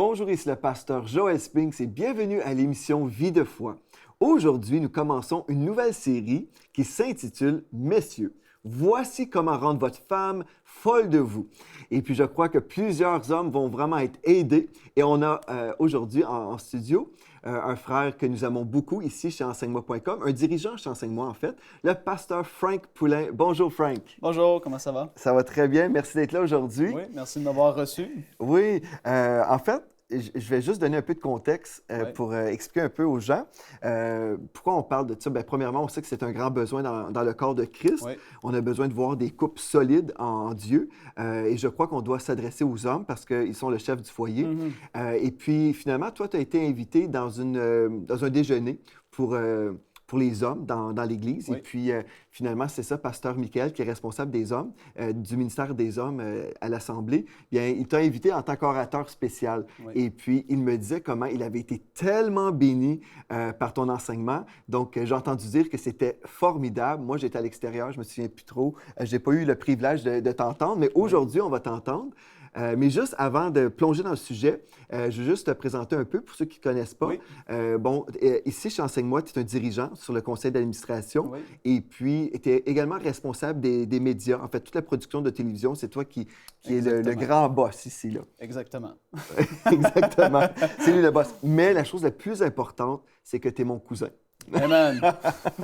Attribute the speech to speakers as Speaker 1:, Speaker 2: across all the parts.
Speaker 1: bonjour, ici le pasteur Joel Spinks et bienvenue à l'émission Vie de foi. Aujourd'hui, nous commençons une nouvelle série qui s'intitule Messieurs. Voici comment rendre votre femme folle de vous. Et puis, je crois que plusieurs hommes vont vraiment être aidés. Et on a aujourd'hui en studio un frère que nous aimons beaucoup ici chez Enseigne-moi.com, un dirigeant chez Enseigne-moi en fait, le pasteur Frank Poulain. Bonjour Frank.
Speaker 2: Bonjour, comment ça va?
Speaker 1: Ça va très bien, merci d'être là aujourd'hui.
Speaker 2: Oui, merci de m'avoir reçu.
Speaker 1: Oui, en fait, je vais juste donner un peu de contexte pour expliquer un peu aux gens pourquoi on parle de ça. Bien, premièrement, on sait que c'est un grand besoin dans le corps de Christ.
Speaker 2: Oui.
Speaker 1: On a besoin de voir des couples solides en Dieu. Et je crois qu'on doit s'adresser aux hommes parce qu'ils sont le chef du foyer. Et puis, finalement, toi, tu as été invité dans un déjeuner pour les hommes dans l'Église.
Speaker 2: Oui.
Speaker 1: Et puis, finalement, c'est ça, pasteur Michael, qui est responsable des hommes, du ministère des hommes à l'Assemblée. Bien, il t'a invité en tant qu'orateur spécial.
Speaker 2: Oui.
Speaker 1: Et puis, il me disait comment il avait été tellement béni par ton enseignement. Donc, j'ai entendu dire que c'était formidable. Moi, j'étais à l'extérieur, je me souviens plus trop. J'ai pas eu le privilège de t'entendre, mais aujourd'hui, on va t'entendre. Mais juste avant de plonger dans le sujet, je veux juste te présenter un peu pour ceux qui ne connaissent pas.
Speaker 2: Oui.
Speaker 1: Ici, chez Enseigne-moi, tu es un dirigeant sur le conseil d'administration
Speaker 2: Oui.
Speaker 1: et puis tu es également responsable des médias. En fait, toute la production de télévision, c'est toi qui est le grand boss ici. Là.
Speaker 2: Exactement.
Speaker 1: Exactement. C'est lui le boss. Mais la chose la plus importante, c'est que tu es mon cousin.
Speaker 2: Amen.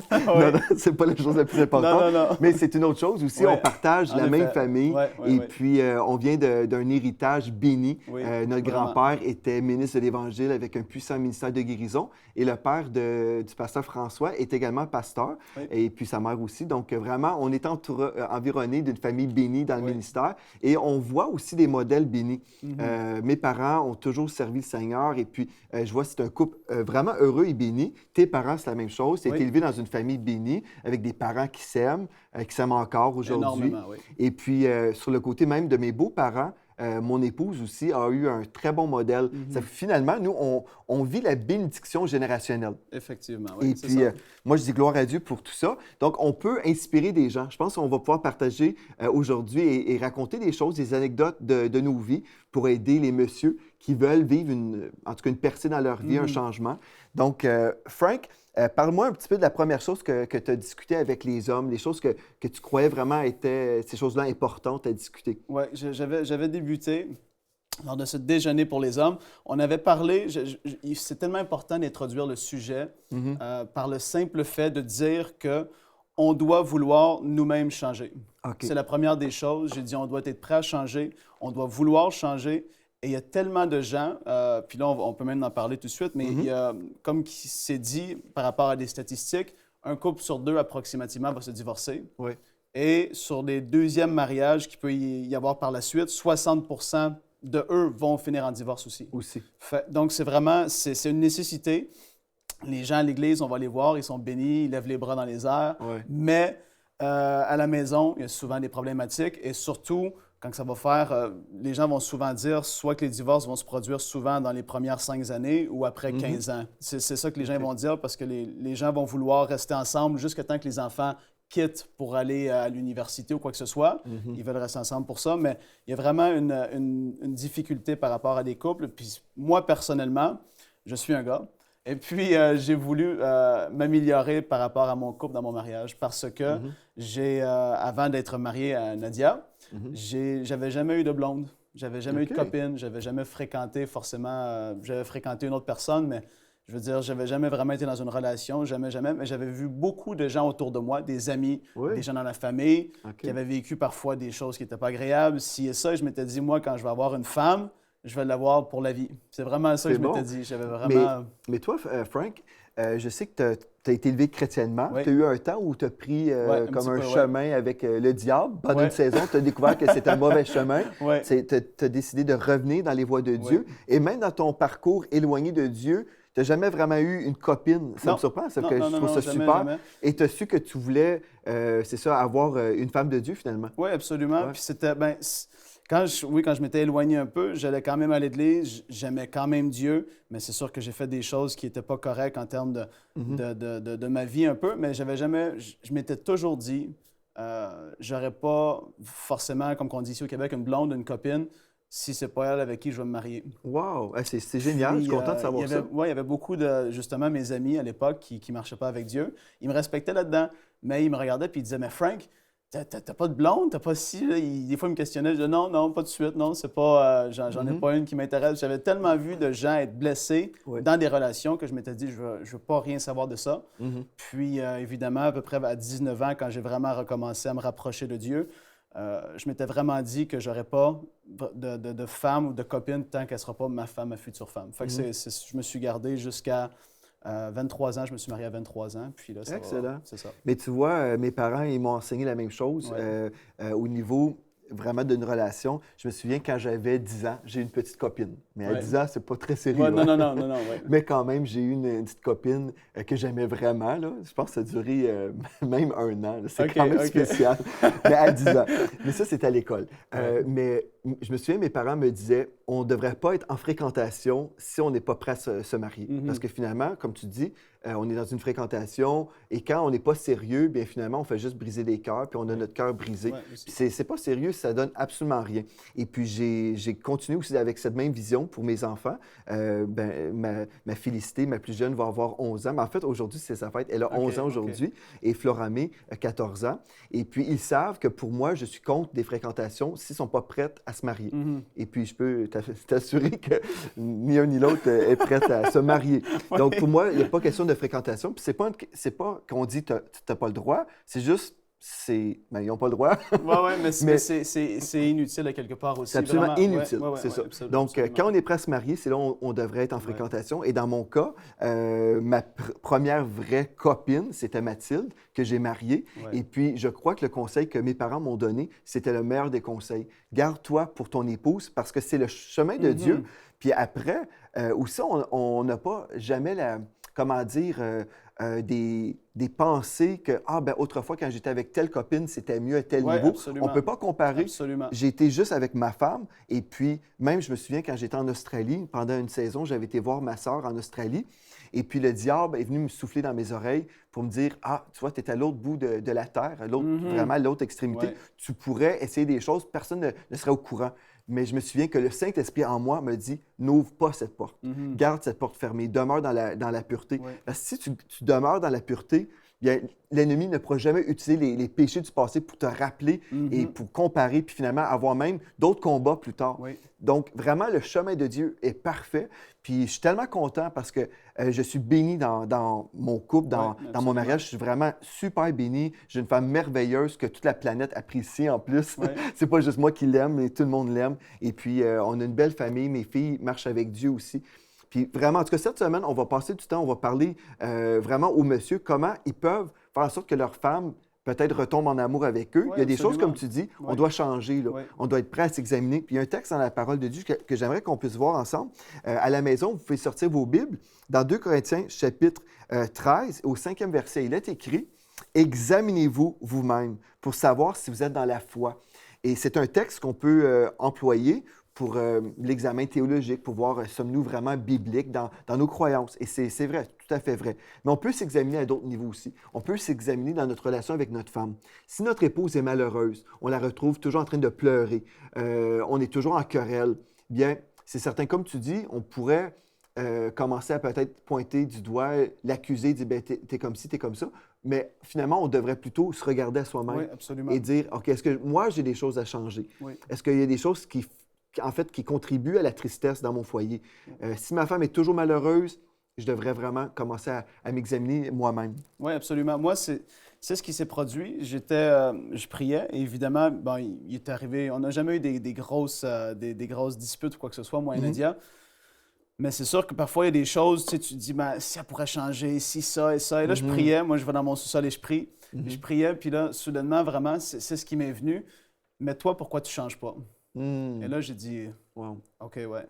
Speaker 1: Non, c'est pas la chose la plus importante.
Speaker 2: Non.
Speaker 1: Mais c'est une autre chose aussi.
Speaker 2: Ouais.
Speaker 1: On partage la même famille. Et puis, on vient d'un héritage béni.
Speaker 2: Oui,
Speaker 1: Notre grand-père était ministre de l'Évangile avec un puissant ministère de guérison. Et le père du pasteur François est également pasteur.
Speaker 2: Oui.
Speaker 1: Et puis, sa mère aussi. Donc, vraiment, on est environné d'une famille bénie dans le ministère. Et on voit aussi des modèles bénis. Mes parents ont toujours servi le Seigneur. Et puis, je vois que c'est un couple vraiment heureux et béni. Tes parents, c'est la même chose. Tu es élevé dans une famille bénie, avec des parents qui s'aiment encore aujourd'hui.
Speaker 2: Énormément, oui.
Speaker 1: Et puis, sur le côté même de mes beaux-parents, mon épouse aussi a eu un très bon modèle. Finalement, nous, on vit la bénédiction générationnelle.
Speaker 2: Effectivement, oui.
Speaker 1: Et puis, moi, je dis gloire à Dieu pour tout ça. Donc, on peut inspirer des gens. Je pense qu'on va pouvoir partager aujourd'hui et raconter des choses, des anecdotes de nos vies pour aider les messieurs qui veulent vivre en tout cas une percée dans leur vie, un changement. Donc, Frank, parle-moi un petit peu de la première chose que tu as discuté avec les hommes, les choses que tu croyais vraiment étaient ces choses-là importantes à discuter.
Speaker 2: Oui, j'avais débuté lors de ce déjeuner pour les hommes. On avait parlé, c'est tellement important d'introduire le sujet par le simple fait de dire qu'on doit vouloir nous-mêmes changer.
Speaker 1: Okay.
Speaker 2: C'est la première des choses. J'ai dit, on doit être prêt à changer, on doit vouloir changer. Et il y a tellement de gens, puis là, on peut même en parler tout de suite, mais il y a, comme c'est dit par rapport à des statistiques, un couple sur deux approximativement va se divorcer.
Speaker 1: Oui.
Speaker 2: Et sur les deuxièmes mariages qu'il peut y avoir par la suite, 60% de eux vont finir en divorce aussi. Donc, c'est vraiment, c'est une nécessité. Les gens à l'Église, on va les voir, ils sont bénis, ils lèvent les bras dans les airs.
Speaker 1: Oui.
Speaker 2: Mais à la maison, il y a souvent des problématiques et surtout, quand ça va faire, les gens vont souvent dire soit que les divorces vont se produire souvent dans les premières 5 années ou après 15 ans. C'est ça que les gens vont dire parce que les gens vont vouloir rester ensemble jusqu'à temps que les enfants quittent pour aller à l'université ou quoi que ce soit. Ils veulent rester ensemble pour ça, mais il y a vraiment une difficulté par rapport à des couples. Puis moi, personnellement, je suis un gars. Et puis, j'ai voulu m'améliorer par rapport à mon couple dans mon mariage parce que avant d'être marié à Nadia, j'avais jamais eu de blonde, j'avais jamais eu de copine, j'avais jamais fréquenté forcément, j'avais fréquenté une autre personne, mais je veux dire, j'avais jamais vraiment été dans une relation, jamais, mais j'avais vu beaucoup de gens autour de moi, des amis, des gens dans la famille, qui avaient vécu parfois des choses qui n'étaient pas agréables, ci et ça, et je m'étais dit, moi, quand je vais avoir une femme, je vais l'avoir pour la vie. C'est vraiment ça que je m'étais dit. J'avais vraiment...
Speaker 1: Mais toi, Frank, je sais que tu as été élevé chrétiennement.
Speaker 2: Oui.
Speaker 1: Tu as eu un temps où tu as pris comme un chemin avec le diable. Pendant une saison, tu as découvert que c'était un mauvais chemin. Tu as décidé de revenir dans les voies de Dieu. Et même dans ton parcours éloigné de Dieu, tu n'as jamais vraiment eu une copine. Ça me surprend, ça, que je trouve ça super. Jamais. Et tu as su que tu voulais, c'est ça, avoir une femme de Dieu, finalement.
Speaker 2: Oui, absolument. Puis c'était... Quand je m'étais éloigné un peu, j'allais quand même à l'église, j'aimais quand même Dieu, mais c'est sûr que j'ai fait des choses qui n'étaient pas correctes en termes de ma vie un peu, mais j'avais jamais, je m'étais toujours dit, j'aurais pas forcément, comme on dit ici au Québec, une blonde, une copine, si c'est pas elle avec qui je vais me marier.
Speaker 1: Wow! Ah, c'est génial, je suis content de savoir ça.
Speaker 2: Oui, il y avait beaucoup de, justement, mes amis à l'époque qui ne marchaient pas avec Dieu. Ils me respectaient là-dedans, mais ils me regardaient et ils disaient, mais Frank, t'as pas de blonde, t'as pas ci. Là. Des fois, ils me questionnaient, je disais, non, non, pas de suite, non, c'est pas, j'en ai pas une qui m'intéresse. J'avais tellement vu de gens être blessés dans des relations que je m'étais dit, je veux pas rien savoir de ça. Puis, évidemment, à peu près à 19 ans, quand j'ai vraiment recommencé à me rapprocher de Dieu, je m'étais vraiment dit que j'aurais pas de femme ou de copine tant qu'elle ne sera pas ma femme, ma future femme. Fait que je me suis gardé jusqu'à 23 ans. Je me suis marié à 23 ans. Puis là,
Speaker 1: excellent.
Speaker 2: C'est ça.
Speaker 1: Mais tu vois, mes parents, ils m'ont enseigné la même chose au niveau vraiment d'une relation. Je me souviens, quand j'avais 10 ans, j'ai une petite copine. Mais à 10 ans, c'est pas très sérieux.
Speaker 2: Ouais, non. Ouais.
Speaker 1: Mais quand même, j'ai eu une petite copine que j'aimais vraiment. Là. Je pense que ça a duré même 1 an. C'est quand même spécial. Mais à 10 ans. Mais ça, c'était à l'école. Mais je me souviens, mes parents me disaient, on ne devrait pas être en fréquentation si on n'est pas prêt à se marier. Parce que finalement, comme tu dis, on est dans une fréquentation et quand on n'est pas sérieux, bien finalement, on fait juste briser les cœurs puis on a notre cœur brisé. Puis c'est pas sérieux, ça donne absolument rien. Et puis j'ai continué aussi avec cette même vision pour mes enfants. Ma Félicité, ma plus jeune, va avoir 11 ans. Mais en fait, aujourd'hui, c'est sa fête. Elle a 11 ans aujourd'hui et Floramé a 14 ans. Et puis, ils savent que pour moi, je suis contre des fréquentations s'ils ne sont pas prêts à se marier. Et puis, je peux t'assurer que ni un ni l'autre est prêt à se marier. Donc, pour moi, il n'y a pas question de fréquentation. Puis, c'est pas qu'on dit tu n'as pas le droit, c'est juste ils n'ont pas le droit.
Speaker 2: Mais c'est inutile à quelque part aussi.
Speaker 1: C'est absolument
Speaker 2: vraiment.
Speaker 1: inutile, c'est ça. Donc, quand on est prêt à se marier, c'est là où on devrait être en fréquentation. Et dans mon cas, ma première vraie copine, c'était Mathilde, que j'ai mariée. Et puis, je crois que le conseil que mes parents m'ont donné, c'était le meilleur des conseils. Garde-toi pour ton épouse parce que c'est le chemin de Dieu. Puis après, aussi, on n'a pas jamais des pensées que, autrefois, quand j'étais avec telle copine, c'était mieux à tel niveau.
Speaker 2: Absolument.
Speaker 1: On ne peut pas comparer.
Speaker 2: Absolument.
Speaker 1: J'ai été juste avec ma femme. Et puis, même, je me souviens, quand j'étais en Australie, pendant une saison, j'avais été voir ma sœur en Australie. Et puis, le diable est venu me souffler dans mes oreilles pour me dire, tu vois, tu es à l'autre bout de la terre, vraiment à l'autre extrémité. Tu pourrais essayer des choses, personne ne serait au courant. Mais je me souviens que le Saint-Esprit en moi me dit, n'ouvre pas cette porte. Garde cette porte fermée. Demeure dans la pureté. Parce que si tu demeures dans la pureté, bien, l'ennemi ne pourra jamais utiliser les péchés du passé pour te rappeler et pour comparer, puis finalement avoir même d'autres combats plus tard. Donc, vraiment, le chemin de Dieu est parfait. Puis, je suis tellement content parce que je suis béni dans mon couple, dans mon mariage. Je suis vraiment super béni. J'ai une femme merveilleuse que toute la planète apprécie en plus. C'est pas juste moi qui l'aime, mais tout le monde l'aime. Et puis, on a une belle famille. Mes filles marchent avec Dieu aussi. Puis vraiment, en tout cas, cette semaine, on va passer du temps, on va parler vraiment aux messieurs, comment ils peuvent faire en sorte que leur femme peut-être retombe en amour avec eux. Il y a des choses, comme tu dis, on doit changer, là. On doit être prêt à s'examiner. Puis il y a un texte dans la parole de Dieu que j'aimerais qu'on puisse voir ensemble. À la maison, vous pouvez sortir vos Bibles. Dans 2 Corinthiens, chapitre 13, au 5e verset, il est écrit « Examinez-vous vous-même pour savoir si vous êtes dans la foi. » Et c'est un texte qu'on peut employer pour l'examen théologique, pour voir sommes-nous vraiment bibliques dans nos croyances. Et c'est vrai, tout à fait vrai. Mais on peut s'examiner à d'autres niveaux aussi. On peut s'examiner dans notre relation avec notre femme. Si notre épouse est malheureuse, on la retrouve toujours en train de pleurer, on est toujours en querelle, bien, c'est certain, comme tu dis, on pourrait commencer à peut-être pointer du doigt, l'accuser, dire « t'es comme ci, t'es comme ça ». Mais finalement, on devrait plutôt se regarder à soi-même et dire « OK, est-ce que moi, j'ai des choses à changer? Est-ce qu'il y a des choses qui contribuent à la tristesse dans mon foyer? Si ma femme est toujours malheureuse, je devrais vraiment commencer à m'examiner moi-même. »
Speaker 2: Oui, absolument. Moi, c'est ce qui s'est produit. Je priais et évidemment, il est arrivé, on n'a jamais eu des grosses disputes ou quoi que ce soit, moi et Nadia. Mais c'est sûr que parfois, il y a des choses, tu te dis, ça pourrait changer, si, ça et ça. Et là, je priais. Moi, je vais dans mon sous-sol et je prie. Je priais, puis là, soudainement, vraiment, c'est ce qui m'est venu. Mais toi, pourquoi tu ne changes pas? Et là, j'ai dit, OK, ouais,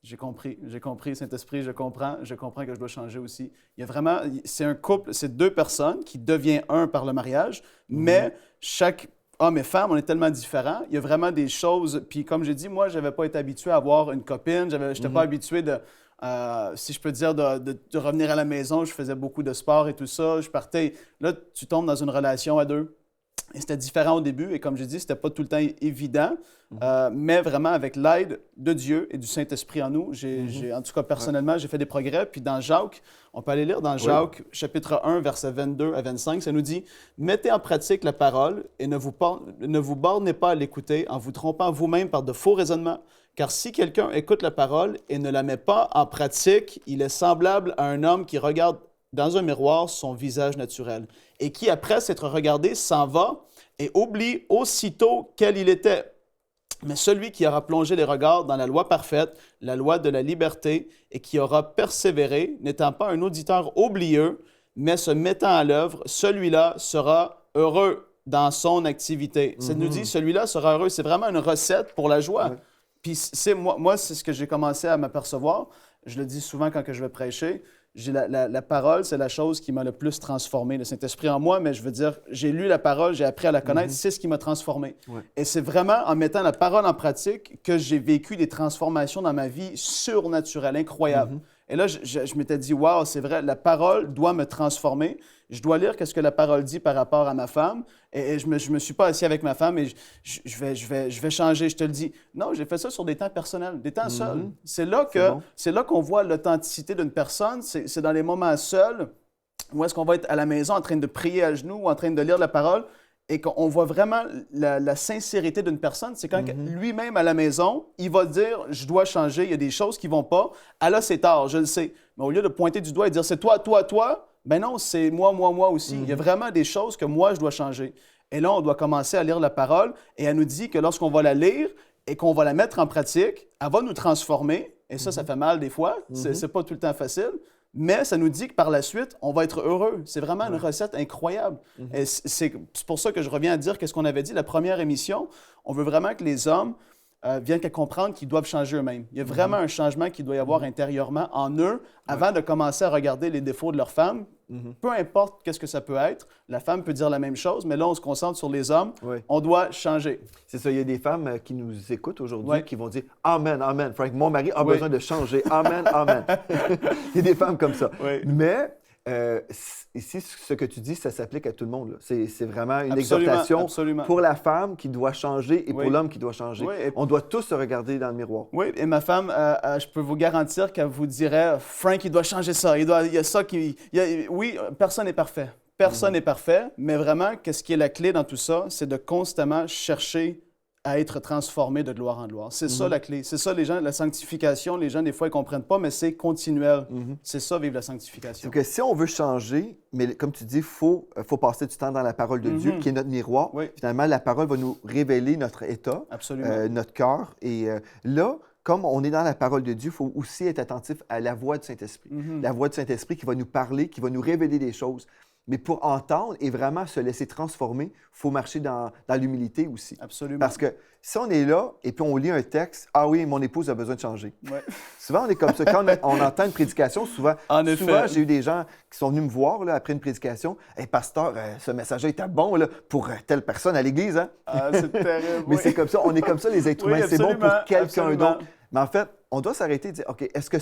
Speaker 2: j'ai compris, Saint-Esprit, je comprends que je dois changer aussi. Il y a vraiment, c'est un couple, c'est 2 personnes qui deviennent un par le mariage, mais chaque homme et femme, on est tellement différents. Il y a vraiment des choses, puis comme j'ai dit, moi, je n'avais pas été habitué à avoir une copine, je n'étais pas habitué de, si je peux dire, de revenir à la maison, je faisais beaucoup de sport et tout ça, je partais. Là, tu tombes dans une relation à 2. Et c'était différent au début, et comme j'ai dit, c'était pas tout le temps évident, mais vraiment avec l'aide de Dieu et du Saint-Esprit en nous, en tout cas personnellement, j'ai fait des progrès. Puis dans Jacques, on peut aller lire dans Jacques, chapitre 1, versets 22 à 25, ça nous dit « Mettez en pratique la parole et ne vous bornez pas à l'écouter en vous trompant vous-même par de faux raisonnements. Car si quelqu'un écoute la parole et ne la met pas en pratique, il est semblable à un homme qui regarde dans un miroir son visage naturel, et qui, après s'être regardé, s'en va et oublie aussitôt quel il était. Mais celui qui aura plongé les regards dans la loi parfaite, la loi de la liberté, et qui aura persévéré, n'étant pas un auditeur oublieux, mais se mettant à l'œuvre, celui-là sera heureux dans son activité. Ça nous dit, celui-là sera heureux. C'est vraiment une recette pour la joie.
Speaker 1: Ouais.
Speaker 2: Puis moi, c'est ce que j'ai commencé à m'apercevoir. Je le dis souvent quand que je vais prêcher. La parole, c'est la chose qui m'a le plus transformé, le Saint-Esprit en moi, mais je veux dire, j'ai lu la parole, j'ai appris à la connaître, c'est ce qui m'a transformé. Ouais. Et c'est vraiment en mettant la parole en pratique que j'ai vécu des transformations dans ma vie surnaturelles, incroyables. Et là, je m'étais dit, wow, c'est vrai, la parole doit me transformer. Je dois lire ce que la parole dit par rapport à ma femme. Et je me suis pas assis avec ma femme et je vais changer, je te le dis. Non, j'ai fait ça sur des temps personnels, des temps seuls. C'est là qu'on voit l'authenticité d'une personne. C'est dans les moments seuls où est-ce qu'on va être à la maison en train de prier à genoux ou en train de lire la parole et qu'on voit vraiment la sincérité d'une personne. C'est quand lui-même à la maison, il va dire « je dois changer, il y a des choses qui ne vont pas ». Ah là, c'est tard, je le sais. Mais au lieu de pointer du doigt et dire « c'est toi, toi, toi », ben non, c'est moi, moi, moi aussi. Il y a vraiment des choses que moi, je dois changer. Et là, on doit commencer à lire la parole et elle nous dit que lorsqu'on va la lire et qu'on va la mettre en pratique, elle va nous transformer. Et ça fait mal des fois. C'est pas tout le temps facile. Mais ça nous dit que par la suite, on va être heureux. C'est vraiment une recette incroyable. Et c'est pour ça que je reviens à dire qu'est-ce qu'on avait dit la première émission. On veut vraiment que les hommes viennent à comprendre qu'ils doivent changer eux-mêmes. Il y a vraiment un changement qu'il doit y avoir intérieurement en eux avant de commencer à regarder les défauts de leur femme. Peu importe qu'est-ce que ça peut être, la femme peut dire la même chose, mais là, on se concentre sur les hommes. On doit changer.
Speaker 1: C'est ça, il y a des femmes qui nous écoutent aujourd'hui qui vont dire « Amen, Amen, Frank, mon mari a besoin de changer. Amen, Amen. » Il y a des femmes comme ça. Mais ici, ce que tu dis, ça s'applique à tout le monde. Là. C'est vraiment une exhortation pour la femme qui doit changer et pour l'homme qui doit changer. On doit tous se regarder dans le miroir.
Speaker 2: Oui, et ma femme, je peux vous garantir qu'elle vous dirait « Frank, il doit changer ça. Il y a ça qui... Oui, personne n'est parfait. Personne n'est parfait, mais vraiment, qu'est-ce qui est la clé dans tout ça? C'est de constamment chercher à être transformé de gloire en gloire. C'est ça la clé. C'est ça, les gens, la sanctification, les gens, des fois, ils ne comprennent pas, mais c'est continuel. C'est ça, vivre la sanctification.
Speaker 1: Donc, si on veut changer, mais comme tu dis, il faut passer du temps dans la parole de Dieu, qui est notre miroir. Finalement, la parole va nous révéler notre état, notre cœur. Et là, comme on est dans la parole de Dieu, il faut aussi être attentif à la voix du Saint-Esprit. La voix du Saint-Esprit qui va nous parler, qui va nous révéler des choses. Mais pour entendre et vraiment se laisser transformer, il faut marcher dans l'humilité aussi.
Speaker 2: Absolument.
Speaker 1: Parce que si on est là et puis on lit un texte, « Ah oui, mon épouse a besoin de changer. » Souvent, on est comme ça. Quand on entend une prédication, souvent j'ai eu des gens qui sont venus me voir là, après une prédication. « Hey, pasteur, ce message-là était bon là, pour telle personne à l'Église. Hein? »
Speaker 2: Ah, c'est terrible.
Speaker 1: Mais c'est comme ça. On est comme ça, les êtres humains. C'est bon pour quelqu'un d'autre. Mais en fait, on doit s'arrêter et dire, OK, est-ce que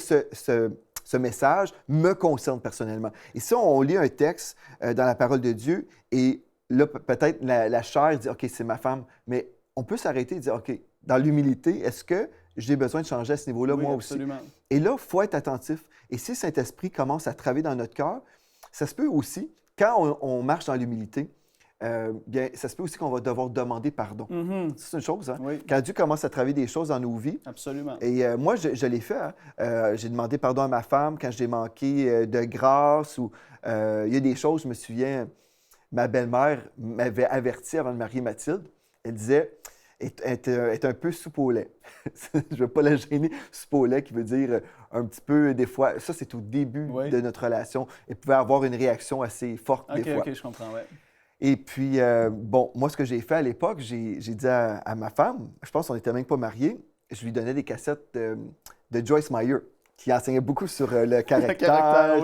Speaker 1: ce message me concerne personnellement? Et si on lit un texte dans la parole de Dieu et là, peut-être la chair dit, OK, c'est ma femme, mais on peut s'arrêter et dire, OK, dans l'humilité, est-ce que j'ai besoin de changer à ce niveau-là, moi
Speaker 2: absolument.
Speaker 1: Aussi? Et là, il faut être attentif. Et si Saint-Esprit commence à travailler dans notre cœur, ça se peut aussi, quand on marche dans l'humilité, bien, ça se peut aussi qu'on va devoir demander pardon. C'est une chose, hein? Quand Dieu commence à travailler des choses dans nos vies.
Speaker 2: Absolument.
Speaker 1: Et moi, je l'ai fait. Hein? J'ai demandé pardon à ma femme quand j'ai manqué de grâce ou il y a des choses, je me souviens, ma belle-mère m'avait averti avant de marier Mathilde. Elle disait, est un peu soupe au lait. Je ne veux pas la gêner, soupe au lait qui veut dire un petit peu, des fois, ça c'est au début de notre relation. Elle pouvait avoir une réaction assez forte des fois.
Speaker 2: OK, je comprends,
Speaker 1: Et puis, bon, moi, ce que j'ai fait à l'époque, j'ai dit à ma femme, je pense qu'on n'était même pas mariés, je lui donnais des cassettes de Joyce Meyer, qui enseignait beaucoup sur le caractère.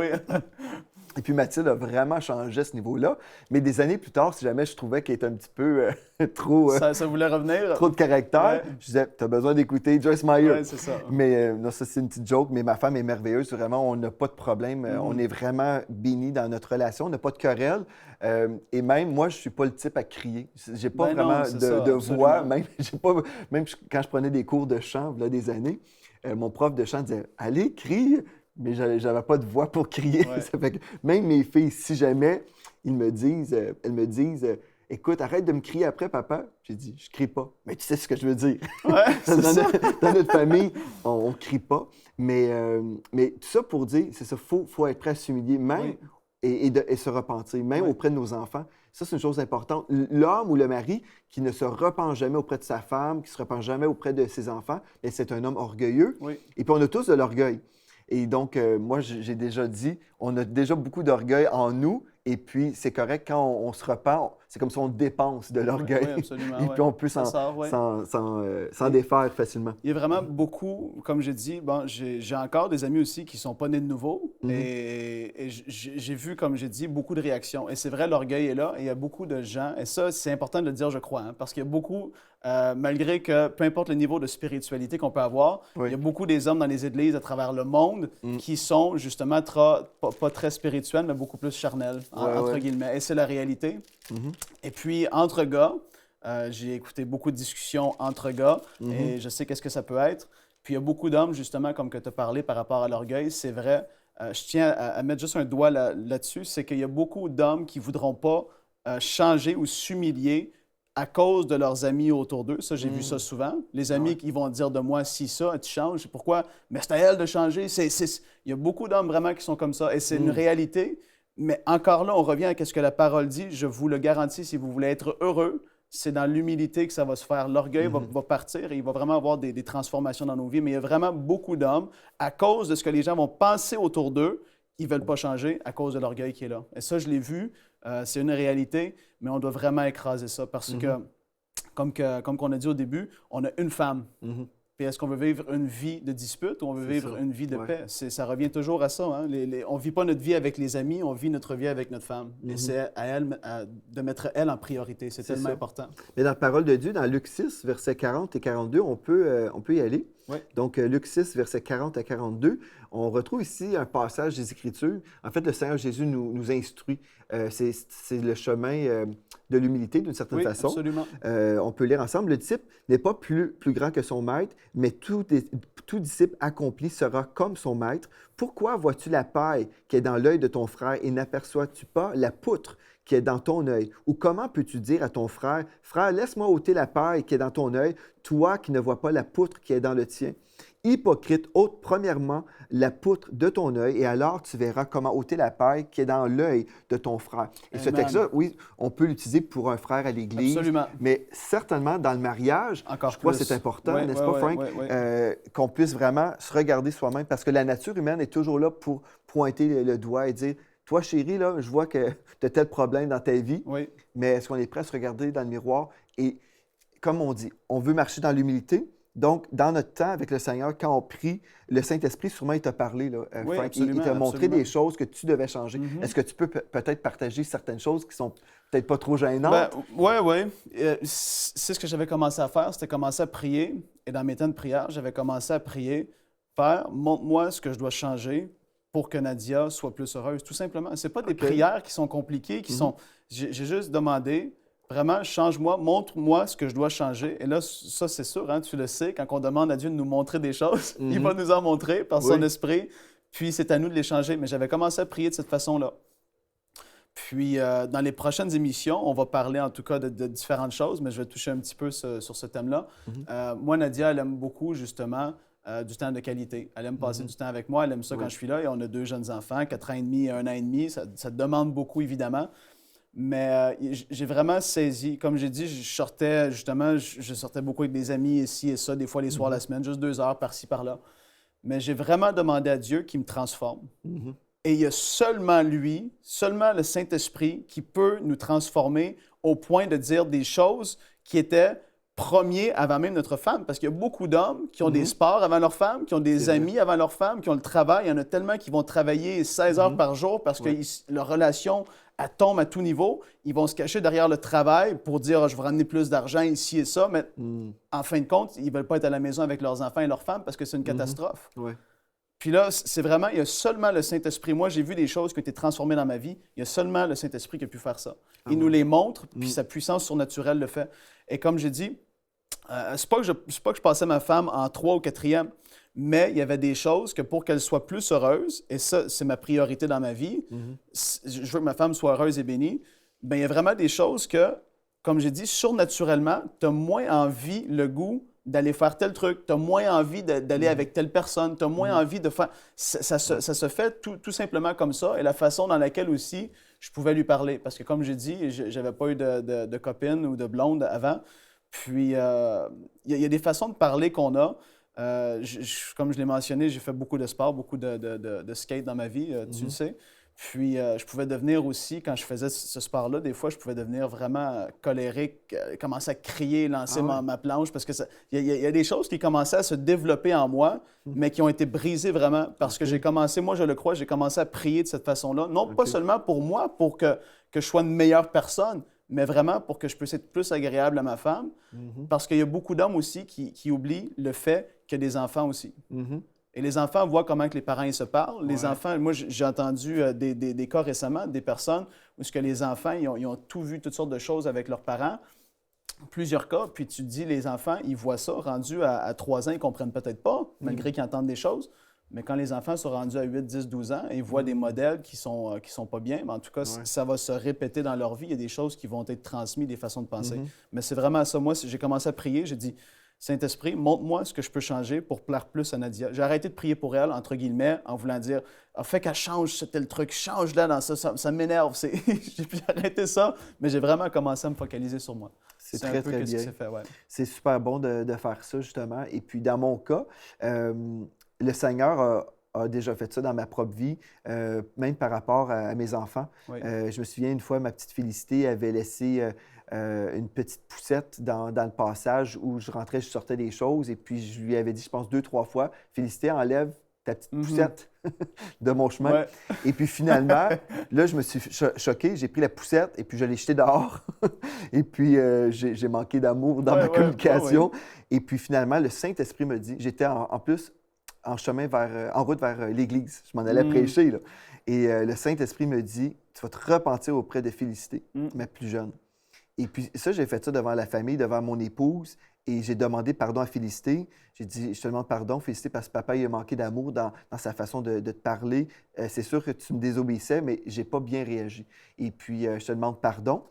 Speaker 1: Et puis Mathilde a vraiment changé à ce niveau-là. Mais des années plus tard, si jamais je trouvais qu'elle était un petit peu trop,
Speaker 2: Ça voulait revenir?
Speaker 1: trop de caractère,
Speaker 2: Ouais.
Speaker 1: je disais, tu as besoin d'écouter Joyce Meyer.
Speaker 2: Oui, c'est ça.
Speaker 1: Mais non, ça, c'est une petite joke, mais ma femme est merveilleuse. Vraiment, on n'a pas de problème. On est vraiment bénis dans notre relation. On n'a pas de querelle. Et même, moi, je suis pas le type à crier. J'ai pas
Speaker 2: Ben non,
Speaker 1: vraiment
Speaker 2: c'est ça,
Speaker 1: de voix.
Speaker 2: absolument.
Speaker 1: Même, même quand je prenais des cours de chant, il y a des années, mon prof de chant disait, allez, crie. Mais j'avais pas de voix pour crier.
Speaker 2: Ouais.
Speaker 1: Ça fait que même mes filles, si jamais elles me disent, écoute, arrête de me crier après, papa. J'ai dit, je crie pas. Mais tu sais ce que je veux dire.
Speaker 2: Ouais, c'est ça.
Speaker 1: Dans notre famille, on crie pas. Mais tout ça pour dire, c'est ça, faut être prêt à s'humilier, même
Speaker 2: Oui.
Speaker 1: et se repentir, même
Speaker 2: Oui.
Speaker 1: auprès de nos enfants. Ça, c'est une chose importante. L'homme ou le mari qui ne se repent jamais auprès de sa femme, qui ne se repent jamais auprès de ses enfants, bien, c'est un homme orgueilleux.
Speaker 2: Oui.
Speaker 1: Et puis, on a tous de l'orgueil. Et donc, moi, j'ai déjà dit, on a déjà beaucoup d'orgueil en nous. Et puis, c'est correct, quand on se repent, c'est comme si on dépense de l'orgueil.
Speaker 2: Oui, absolument.
Speaker 1: Et puis, on peut
Speaker 2: Ça sort, ouais.
Speaker 1: s'en défaire facilement.
Speaker 2: Il y a vraiment beaucoup, comme j'ai dit, bon, j'ai encore des amis aussi qui ne sont pas nés de nouveau.
Speaker 1: Mhm.
Speaker 2: Et j'ai vu, comme j'ai dit, beaucoup de réactions. Et c'est vrai, l'orgueil est là. Et il y a beaucoup de gens, et ça, c'est important de le dire, je crois, hein, parce qu'il y a beaucoup, malgré que, peu importe le niveau de spiritualité qu'on peut avoir,
Speaker 1: Oui.
Speaker 2: il y a beaucoup des hommes dans les églises à travers le monde qui sont justement pas très spirituels, mais beaucoup plus charnels, entre guillemets. Et c'est la réalité.
Speaker 1: Mhm.
Speaker 2: Et puis, entre gars, j'ai écouté beaucoup de discussions entre gars et je sais qu'est-ce que ça peut être. Puis il y a beaucoup d'hommes, justement, comme que tu as parlé par rapport à l'orgueil, c'est vrai. Je tiens à mettre juste un doigt là-dessus, c'est qu'il y a beaucoup d'hommes qui ne voudront pas changer ou s'humilier à cause de leurs amis autour d'eux. Ça, j'ai vu ça souvent. Les amis qui vont dire de moi, si ça, tu changes, pourquoi? Mais c'est à elle de changer. Il y a beaucoup d'hommes vraiment qui sont comme ça et c'est une réalité. Mais encore là, on revient à ce que la parole dit. Je vous le garantis, si vous voulez être heureux, c'est dans l'humilité que ça va se faire. L'orgueil va partir et il va vraiment avoir des transformations dans nos vies. Mais il y a vraiment beaucoup d'hommes, à cause de ce que les gens vont penser autour d'eux, ils ne veulent pas changer à cause de l'orgueil qui est là. Et ça, je l'ai vu. C'est une réalité, mais on doit vraiment écraser ça parce que, comme on a dit au début, on a une femme. Puis est-ce qu'on veut vivre une vie de dispute ou on veut vivre une vie de paix? Ça revient toujours à ça. Hein? On ne vit pas notre vie avec les amis, on vit notre vie avec notre femme. Et c'est à elle de mettre elle en priorité. C'est tellement important.
Speaker 1: Mais dans la parole de Dieu, dans Luc 6, versets 40 et 42, on peut y aller.
Speaker 2: Oui.
Speaker 1: Donc, Luc 6, versets 40 à 42, on retrouve ici un passage des Écritures. En fait, le Seigneur Jésus nous instruit. C'est le chemin de l'humilité, d'une certaine façon.
Speaker 2: Absolument.
Speaker 1: On peut lire ensemble. Le disciple n'est pas plus grand que son maître, mais tout disciple accompli sera comme son maître. Pourquoi vois-tu la paille qui est dans l'œil de ton frère et n'aperçois-tu pas la poutre qui est dans ton œil? Ou comment peux-tu dire à ton frère, « Frère, laisse-moi ôter la paille qui est dans ton œil, toi qui ne vois pas la poutre qui est dans le tien? » Hypocrite, ôte premièrement la poutre de ton œil et alors tu verras comment ôter la paille qui est dans l'œil de ton frère. Et ce texte-là, oui, on peut l'utiliser pour un frère à l'Église.
Speaker 2: Absolument.
Speaker 1: Mais certainement, dans le mariage,
Speaker 2: encore
Speaker 1: je crois que
Speaker 2: plus.
Speaker 1: c'est important,
Speaker 2: Ouais,
Speaker 1: n'est-ce
Speaker 2: ouais,
Speaker 1: pas,
Speaker 2: ouais,
Speaker 1: Frank?
Speaker 2: ouais.
Speaker 1: Qu'on puisse vraiment se regarder soi-même parce que la nature humaine est toujours là pour pointer le doigt et dire, toi, chérie, là, je vois que tu as tel problème dans ta vie,
Speaker 2: Oui.
Speaker 1: mais est-ce qu'on est prêt à se regarder dans le miroir? Et comme on dit, on veut marcher dans l'humilité. Donc, dans notre temps avec le Seigneur, quand on prie, le Saint-Esprit, sûrement, il t'a parlé, là,
Speaker 2: Oui,
Speaker 1: Frank. Il t'a montré des choses que tu devais changer. Est-ce que tu peux peut-être partager certaines choses qui sont peut-être pas trop gênantes?
Speaker 2: Oui. C'est ce que j'avais commencé à faire, c'était commencer à prier. Et dans mes temps de prière, j'avais commencé à prier, « Père, montre-moi ce que je dois changer pour que Nadia soit plus heureuse. » Tout simplement. Ce n'est pas des prières qui sont compliquées, qui sont... J'ai juste demandé... Vraiment, change-moi, montre-moi ce que je dois changer. Et là, ça, c'est sûr, hein, tu le sais, quand on demande à Dieu de nous montrer des choses, il va nous en montrer par son esprit, puis c'est à nous de les changer. Mais j'avais commencé à prier de cette façon-là. Puis, dans les prochaines émissions, on va parler en tout cas de différentes choses, mais je vais toucher un petit peu sur ce thème-là. Moi, Nadia, elle aime beaucoup, justement, du temps de qualité. Elle aime passer du temps avec moi, elle aime ça quand je suis là. Et on a 2 jeunes enfants, 4 ans et demi et 1 an et demi. Ça demande beaucoup, évidemment. Mais j'ai vraiment saisi, comme j'ai dit, je sortais beaucoup avec des amis ici et ça, des fois les soirs de la semaine, juste 2 heures par-ci, par-là. Mais j'ai vraiment demandé à Dieu qu'il me transforme. Et il y a seulement lui, seulement le Saint-Esprit qui peut nous transformer au point de dire des choses qui étaient premier avant même notre femme, parce qu'il y a beaucoup d'hommes qui ont des sports avant leur femme, qui ont des amis avant leur femme, qui ont le travail. Il y en a tellement qui vont travailler 16 heures par jour parce que leur relation, elle tombe à tout niveau. Ils vont se cacher derrière le travail pour dire je vais ramener plus d'argent ici et ça, mais en fin de compte, ils ne veulent pas être à la maison avec leurs enfants et leurs femmes parce que c'est une catastrophe.
Speaker 1: Ouais.
Speaker 2: Puis là, c'est vraiment, il y a seulement le Saint-Esprit. Moi, j'ai vu des choses qui ont été transformées dans ma vie. Il y a seulement le Saint-Esprit qui a pu faire ça. Il nous les montre, puis sa puissance surnaturelle le fait. Et comme j'ai dit, c'est pas que je passais ma femme en 3 ou 4e, mais il y avait des choses que pour qu'elle soit plus heureuse, et ça, c'est ma priorité dans ma vie, je veux que ma femme soit heureuse et bénie, bien, il y a vraiment des choses que, comme j'ai dit, surnaturellement, tu as moins envie, le goût, d'aller faire tel truc, tu as moins envie d'aller avec telle personne, tu as moins envie de faire... Ça se fait tout simplement comme ça, et la façon dans laquelle aussi je pouvais lui parler. Parce que comme j'ai dit, je n'avais pas eu de copine ou de blonde avant. Puis, il y a des façons de parler qu'on a. Comme je l'ai mentionné, j'ai fait beaucoup de sport, beaucoup de skate dans ma vie, tu le sais. Puis, je pouvais devenir aussi, quand je faisais ce sport-là, des fois, je pouvais devenir vraiment colérique, commencer à crier, lancer ma planche, parce que il y a des choses qui commençaient à se développer en moi, mais qui ont été brisées vraiment, parce que j'ai commencé, moi je le crois, j'ai commencé à prier de cette façon-là, non pas seulement pour moi, pour que je sois une meilleure personne, mais vraiment pour que je puisse être plus agréable à ma femme, parce qu'il y a beaucoup d'hommes aussi qui oublient le fait qu'il y a des enfants aussi. Et les enfants voient comment que les parents ils se parlent. Les enfants, moi, j'ai entendu des cas récemment, des personnes où ce que les enfants, ils ont tout vu, toutes sortes de choses avec leurs parents, plusieurs cas, puis tu te dis, les enfants, ils voient ça, rendus à 3 ans, ils ne comprennent peut-être pas, malgré qu'ils entendent des choses, mais quand les enfants sont rendus à 8, 10, 12 ans, et ils voient des modèles qui sont pas bien, mais en tout cas, ça va se répéter dans leur vie. Il y a des choses qui vont être transmises, des façons de penser. Mais c'est vraiment ça. Moi, j'ai commencé à prier, j'ai dit, Saint-Esprit, montre-moi ce que je peux changer pour plaire plus à Nadia. J'ai arrêté de prier pour elle, entre guillemets, en voulant dire fais qu'elle change ce tel truc, change-la dans ça, ça m'énerve. J'ai pu arrêter ça, mais j'ai vraiment commencé à me focaliser sur moi.
Speaker 1: C'est très, très bien. C'est super bon de faire ça, justement. Et puis, dans mon cas, le Seigneur a déjà fait ça dans ma propre vie, même par rapport à mes enfants. Je me souviens, une fois, ma petite Félicité avait laissé une petite poussette dans le passage où je rentrais, je sortais des choses, et puis je lui avais dit, je pense 2-3 fois, Félicité, enlève ta petite poussette de mon chemin. Et puis finalement, là, je me suis choqué, j'ai pris la poussette et puis je l'ai jetée dehors. Et puis j'ai manqué d'amour dans ma communication. Et puis finalement, le Saint-Esprit me dit, j'étais en plus en route vers l'église, je m'en allais prêcher, là. Et le Saint-Esprit me dit, tu vas te repentir auprès de Félicité, ma plus jeune. Et puis ça, j'ai fait ça devant la famille, devant mon épouse, et j'ai demandé pardon à Félicité. J'ai dit, je te demande pardon, Félicité, parce que papa, il a manqué d'amour dans sa façon de te parler. C'est sûr que tu me désobéissais, mais je n'ai pas bien réagi. Et puis, je te demande pardon.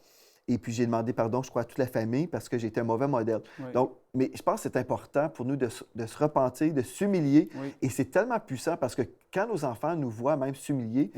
Speaker 1: Et puis, j'ai demandé pardon, je crois, à toute la famille, parce que j'ai été un mauvais modèle. Donc, mais je pense que c'est important pour nous de se repentir, de s'humilier. Et c'est tellement puissant parce que quand nos enfants nous voient même s'humilier,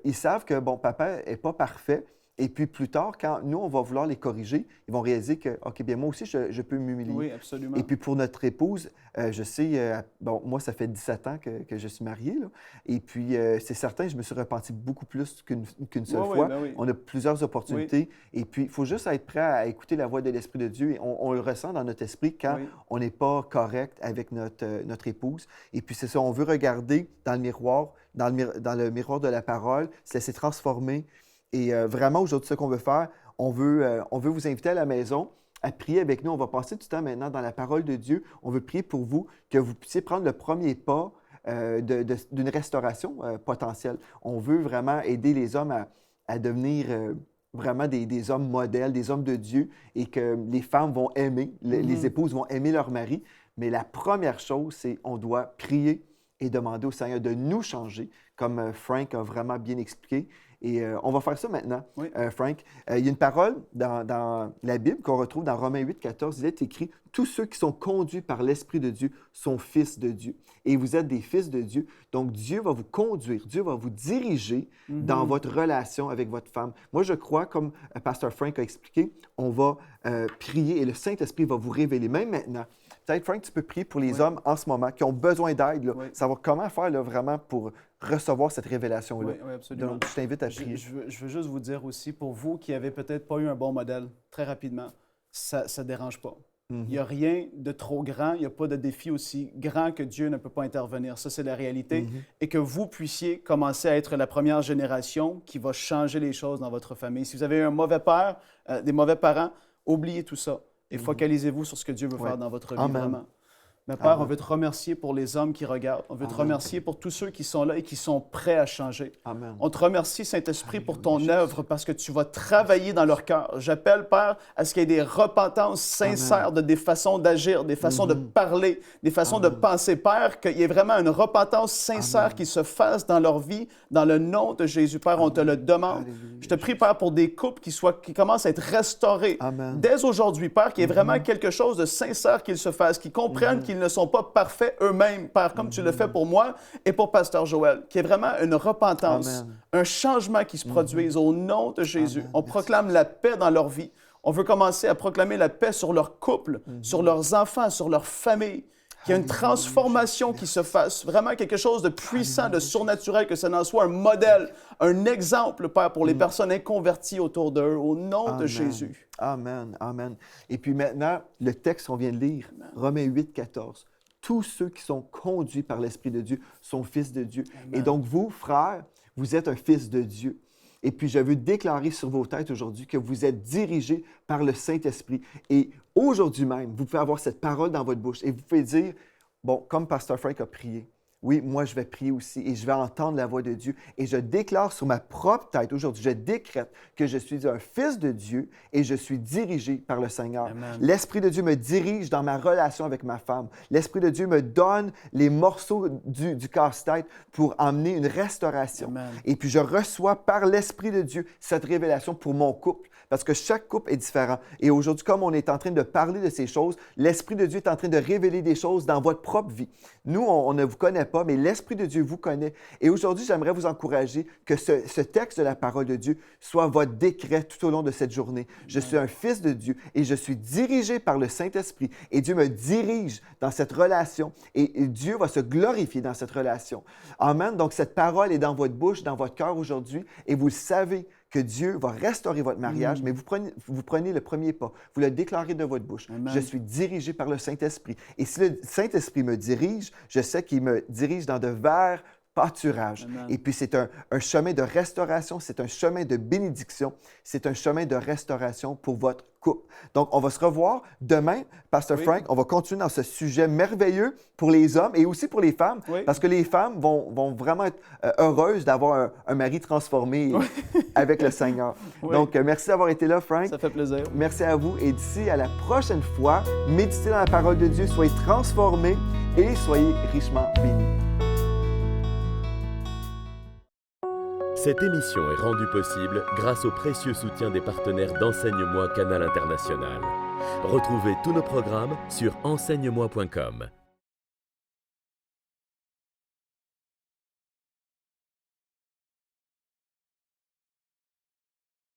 Speaker 1: ils savent que, bon, papa n'est pas parfait. Et puis plus tard, quand nous, on va vouloir les corriger, ils vont réaliser que, OK, bien moi aussi, je peux m'humilier.
Speaker 2: Oui, absolument.
Speaker 1: Et puis pour notre épouse, je sais, bon, moi, ça fait 17 ans que je suis marié, là. Et puis, c'est certain, je me suis repenti beaucoup plus qu'une seule fois. On a plusieurs opportunités. Et puis, il faut juste être prêt à écouter la voix de l'Esprit de Dieu. Et on le ressent dans notre esprit quand on n'est pas correct avec notre épouse. Et puis, c'est ça, on veut regarder dans le miroir, dans le miroir de la parole, se laisser transformer. Et vraiment, aujourd'hui, ce qu'on veut faire, on veut vous inviter à la maison à prier avec nous. On va passer du temps maintenant dans la parole de Dieu. On veut prier pour vous, que vous puissiez prendre le premier pas d'une restauration potentielle. On veut vraiment aider les hommes à devenir vraiment des hommes modèles, des hommes de Dieu, et que les femmes vont aimer, les épouses vont aimer leur mari. Mais la première chose, c'est qu'on doit prier et demander au Seigneur de nous changer, comme Frank a vraiment bien expliqué. Et on va faire ça maintenant, Frank. Il y a une parole dans la Bible qu'on retrouve dans Romains 8, 14. Il est écrit « Tous ceux qui sont conduits par l'Esprit de Dieu sont fils de Dieu. » Et vous êtes des fils de Dieu. Donc, Dieu va vous conduire, Dieu va vous diriger dans votre relation avec votre femme. Moi, je crois, comme Pasteur Frank a expliqué, on va prier et le Saint-Esprit va vous révéler, même maintenant. Peut-être, Frank, tu peux prier pour les hommes en ce moment qui ont besoin d'aide, savoir comment faire là, vraiment pour recevoir cette révélation-là.
Speaker 2: Oui, absolument.
Speaker 1: Donc, je t'invite à prier.
Speaker 2: Je veux juste vous dire aussi, pour vous qui n'avez peut-être pas eu un bon modèle, très rapidement, ça ne dérange pas. Il n'y a rien de trop grand, il n'y a pas de défi aussi grand que Dieu ne peut pas intervenir. Ça, c'est la réalité. Et que vous puissiez commencer à être la première génération qui va changer les choses dans votre famille. Si vous avez un mauvais père, des mauvais parents, oubliez tout ça et focalisez-vous sur ce que Dieu veut faire dans votre vie,
Speaker 1: Amen.
Speaker 2: vraiment. Mais Père, on veut te remercier pour les hommes qui regardent. On veut te remercier pour tous ceux qui sont là et qui sont prêts à changer.
Speaker 1: Amen.
Speaker 2: On te remercie, Saint-Esprit, pour ton œuvre parce que tu vas travailler dans leur cœur. J'appelle, Père, à ce qu'il y ait des repentances sincères de des façons d'agir, des façons de parler, des façons de penser. Père, qu'il y ait vraiment une repentance sincère qui se fasse dans leur vie, dans le nom de Jésus. Père, on te le demande.
Speaker 1: Alléluia,
Speaker 2: Je te prie, Père, pour des couples qui commencent à être restaurés.
Speaker 1: Amen.
Speaker 2: Dès aujourd'hui, Père, qu'il y ait vraiment quelque chose de sincère qu'ils se fassent, qu'ils comprennent qu'ils ne sont pas parfaits eux-mêmes, Père, comme tu le fais pour moi et pour Pasteur Joël. Qu'il y ait vraiment une repentance,
Speaker 1: Amen.
Speaker 2: un changement qui se produise au nom de Jésus. On proclame la paix dans leur vie. On veut commencer à proclamer la paix sur leur couple, sur leurs enfants, sur leur famille. Qu'il y ait une transformation qui se fasse, vraiment quelque chose de puissant, de surnaturel, que ça en soit un modèle, un exemple, Père, pour les personnes inconverties autour d'eux, au nom de Jésus.
Speaker 1: Amen, amen. Et puis maintenant, le texte qu'on vient de lire, Romains 8, 14. Tous ceux qui sont conduits par l'Esprit de Dieu sont fils de Dieu.
Speaker 2: Amen.
Speaker 1: Et donc vous, frères, vous êtes un fils de Dieu. Et puis je veux déclarer sur vos têtes aujourd'hui que vous êtes dirigés par le Saint-Esprit. Et aujourd'hui même, vous pouvez avoir cette parole dans votre bouche et vous pouvez dire, bon, comme Pasteur Frank a prié, oui, moi je vais prier aussi et je vais entendre la voix de Dieu. Et je déclare sur ma propre tête aujourd'hui, je décrète que je suis un fils de Dieu et je suis dirigé par le Seigneur.
Speaker 2: Amen.
Speaker 1: L'Esprit de Dieu me dirige dans ma relation avec ma femme. L'Esprit de Dieu me donne les morceaux du casse-tête pour emmener une restauration.
Speaker 2: Amen.
Speaker 1: Et puis je reçois par l'Esprit de Dieu cette révélation pour mon couple. Parce que chaque couple est différent. Et aujourd'hui, comme on est en train de parler de ces choses, l'Esprit de Dieu est en train de révéler des choses dans votre propre vie. Nous, on ne vous connaît pas, mais l'Esprit de Dieu vous connaît. Et aujourd'hui, j'aimerais vous encourager que ce texte de la parole de Dieu soit votre décret tout au long de cette journée. Je suis un fils de Dieu et je suis dirigé par le Saint-Esprit. Et Dieu me dirige dans cette relation et Dieu va se glorifier dans cette relation. Amen. Donc, cette parole est dans votre bouche, dans votre cœur aujourd'hui et vous le savez que Dieu va restaurer votre mariage, mais vous prenez le premier pas. Vous le déclarez de votre bouche.
Speaker 2: Amen.
Speaker 1: Je suis dirigé par le Saint-Esprit. Et si le Saint-Esprit me dirige, je sais qu'il me dirige dans de verts pâturages.
Speaker 2: Amen.
Speaker 1: Et puis c'est un chemin de restauration, c'est un chemin de bénédiction, c'est un chemin de restauration pour votre couple. Donc, on va se revoir demain, Pasteur Frank. On va continuer dans ce sujet merveilleux pour les hommes et aussi pour les femmes, parce que les femmes vont vraiment être heureuses d'avoir un mari transformé avec le Seigneur. Donc, merci d'avoir été là, Frank.
Speaker 2: Ça fait plaisir.
Speaker 1: Merci à vous et d'ici à la prochaine fois, méditez dans la parole de Dieu, soyez transformés et soyez richement bénis.
Speaker 3: Cette émission est rendue possible grâce au précieux soutien des partenaires d'Enseigne-moi Canal International. Retrouvez tous nos programmes sur enseigne-moi.com.